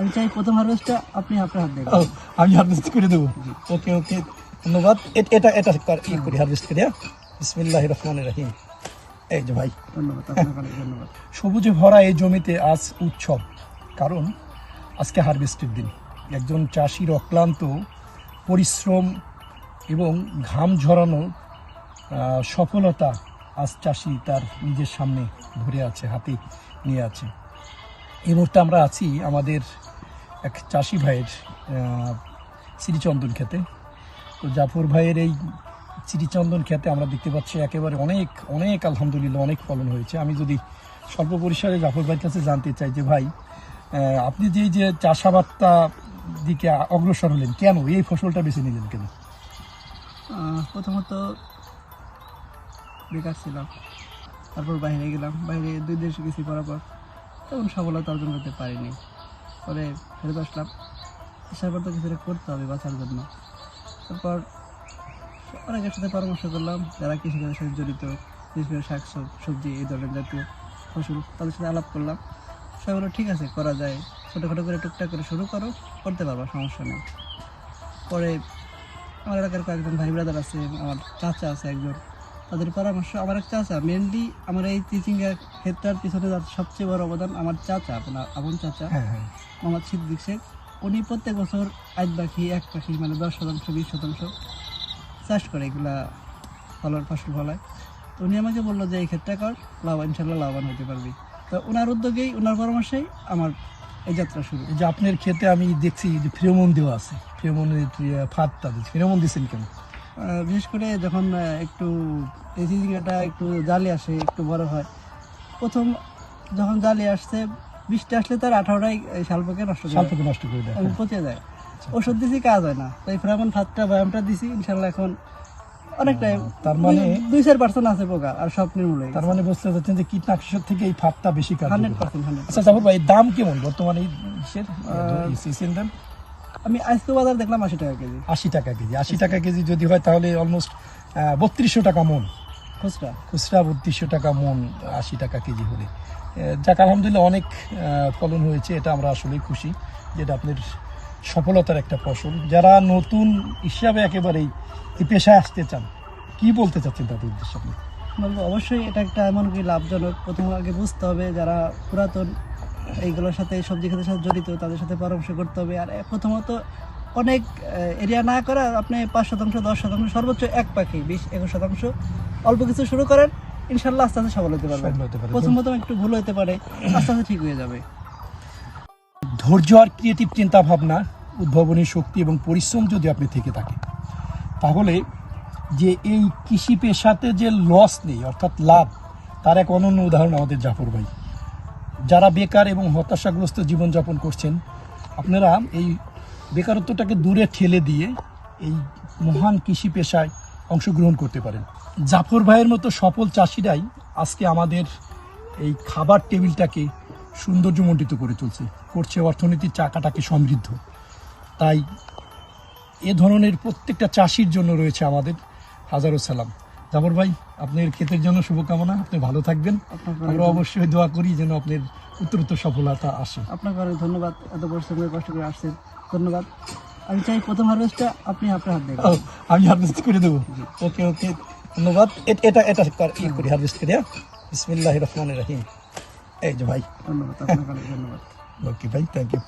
আমি চাই প্রথম হারভেস্টটা আপনি আপনার হাত দিয়ে আমি হারভেস্ট করে দেবো। ওকে ওকে, ধন্যবাদ। এটা এটা করি, হারভেস্ট করি। বিসমিল্লাহির রহমানির রহিম। এই যে ভাই, ধন্যবাদ, আপনাকে অনেক ধন্যবাদ। সবুজে ভরা এই জমিতে আজ উৎসব, কারণ আজকে হারভেস্টের দিন। একজন চাষির অক্লান্ত পরিশ্রম এবং ঘাম ঝরানো সফলতা আজ চাষি তার নিজের সামনে ধরে আছে, হাতে নিয়ে আছে। এই মুহূর্তে আমরা আছি আমাদের এক চাষি ভাইয়ের শ্রীচন্দন খেতে। তো জাফর ভাইয়ের এই শ্রীচন্দন খেতে আমরা দেখতে পাচ্ছি একেবারে অনেক অনেক আলহামদুলিল্লাহ অনেক ফলন হয়েছে। আমি যদি স্বল্প পরিসরে জাফর ভাইয়ের কাছে জানতে চাই যে ভাই, আপনি যে চাষাবাদটা দিকে অগ্রসর হলেন, কেন এই ফসলটা বেছে নিলেন কেন? প্রথমত বেকার ছিলাম, তারপর বাইরে গেলাম, বাইরে 2 দেশ গেছি করার পর তেমন সফলতা অর্জন করতে পারিনি। পরে ফেরত আসলাম, আসার পর তো কিছু একটা করতে হবে বাঁচার জন্য। তারপর অনেকের সাথে পরামর্শ করলাম যারা কৃষিকাজের সাথে জড়িত, বিশেষ করে শাক সবজি এই ধরনের জাতীয় ফসল, তাদের সাথে আলাপ করলাম। সবাই বললো ঠিক আছে, করা যায়, ছোটোখাটো করে টুকটাক করে শুরু করো, করতে পারবা, সমস্যা নেই। পরে আমার এলাকার কয়েকজন ভাই ব্রাদার আছে, আমার চাচা আছে একজন, তাদের পরামর্শ, আমার এক চাচা মেনলি আমার এই চিচিঙ্গা ক্ষেত্রের পিছনে যার সবচেয়ে বড় অবদান আমার চাচা, আপনার আপন চাচা মোহাম্মদ সিদ্দিক শেখ। উনি প্রত্যেক বছর 1 পাখি মানে 10% 20% চাষ করে এগুলা ফসল ফলায়। তো উনি আমাকে বললো যে এই ক্ষেত্রে কর, ইনশাল্লাহ লাভবান হতে পারবি। তো ওনার উদ্যোগেই, ওনার পরামর্শেই আমার এই যাত্রা শুরু। এই যে আপনার ক্ষেতে আমি দেখছি যে ফেরোমন দেওয়া আছে, ফেরোমনের ফাঁদটা ফেরোমন দিচ্ছেন কেন? বিশেষ করে যখন একটু এই চিচিঙ্গাটা একটু জালি আসে, একটু বড় হয়, প্রথম যখন জালি আসছে, বৃষ্টি আসলে তার 18টাই শালপোকে নষ্ট করে দেয়, পচে যায়। ওষুধ দিছি, কাজ হয় না, তাই ফেরোমন ফাঁদটা ব্যায়ামটা দিছি, ইনশাল্লাহ এখন অনেকটাই, তার মানে 2-4% আছে পোকা, আর সব নির্মূল। তার মানে বুঝতে পারছেন যে কীটনাশক থেকে এই ফাঁদটা বেশি কাজ। 100%। আচ্ছা জাফর ভাই, দাম কেমন বর্তমানে এই সিসির দাম? আমি আজকে বাজার দেখলাম 80 টাকা কেজি। 80 টাকা কেজি, 80 টাকা কেজি যদি হয় তাহলে অলমোস্ট 3200 টাকা মন খুচরা। 3200 টাকা মন, 80 টাকা কেজি হলে যাক আলহামদুলিল্লাহ অনেক ফলন হয়েছে। এটা আমরা আসলেই খুশি, যেটা আপনার সফলতার একটা ফসল। যারা নতুন হিসাবে একেবারেই এই পেশায় আসতে চান, কি বলতে চাচ্ছেন তাদের উদ্দেশ্যে আপনি? বলবো অবশ্যই এটা একটা এমনকি লাভজনক। প্রথম আগে বুঝতে হবে যারা পুরাতন এইগুলোর সাথে, সবজি ক্ষেতের সাথে জড়িত, তাদের সাথে পরামর্শ করতে হবে। আর প্রথমত অনেক এরিয়া না করা, আপনি 5%, 10%, সর্বোচ্চ 1 পাখি 20-21% অল্প কিছু শুরু করেন, ইনশাল্লাহ আস্তে আস্তে সফল হতে পারবেন। প্রথম একটু ভুল হতে পারে, আস্তে আস্তে ঠিক হয়ে যাবে। ধৈর্য আর ক্রিয়েটিভ চিন্তা ভাবনা, উদ্ভাবনী শক্তি এবং পরিশ্রম যদি আপনি থেকে থাকে, তাহলে যে এই কৃষি পেশাতে যে লস নেই অর্থাৎ লাভ, তার এক অনন্য উদাহরণ আমাদের জাফর ভাই। যারা বেকার এবং হতাশাগ্রস্ত জীবনযাপন করছেন, আপনারা এই বেকারত্বটাকে দূরে ঠেলে দিয়ে এই মহান কৃষি পেশায় অংশগ্রহণ করতে পারেন। জাফর ভাইয়ের মতো সফল চাষিরাই আজকে আমাদের এই খাবার টেবিলটাকে সৌন্দর্যমণ্ডিত করে করছে অর্থনীতির চাকাটাকে সমৃদ্ধ। তাই এ ধরনের প্রত্যেকটা চাষির জন্য রয়েছে আমাদের হাজারো সালাম। জাফর ভাই, আপনার ক্ষেতের জন্য শুভকামনা, আপনি ভালো থাকবেন। আমরা অবশ্যই দোয়া করি যেন আপনার উত্তরোত্তর সফলতা আসে। আপনাকে অনেক ধন্যবাদ, এত পরিশ্রম করে কষ্ট করে আসছেন, ধন্যবাদ। আমি চাই প্রথম হারভেস্টটা আপনি আপনার হাত দিয়ে আমি হারভেস্ট করে দেবো। ওকে ওকে, ধন্যবাদ। এটা করি, হারভেস্ট করি। বিসমিল্লাহির রহমানির রহিম। এই যে ভাই, ধন্যবাদ, আপনাকে অনেক ধন্যবাদ। ওকে ভাই, থ্যাংক ইউ।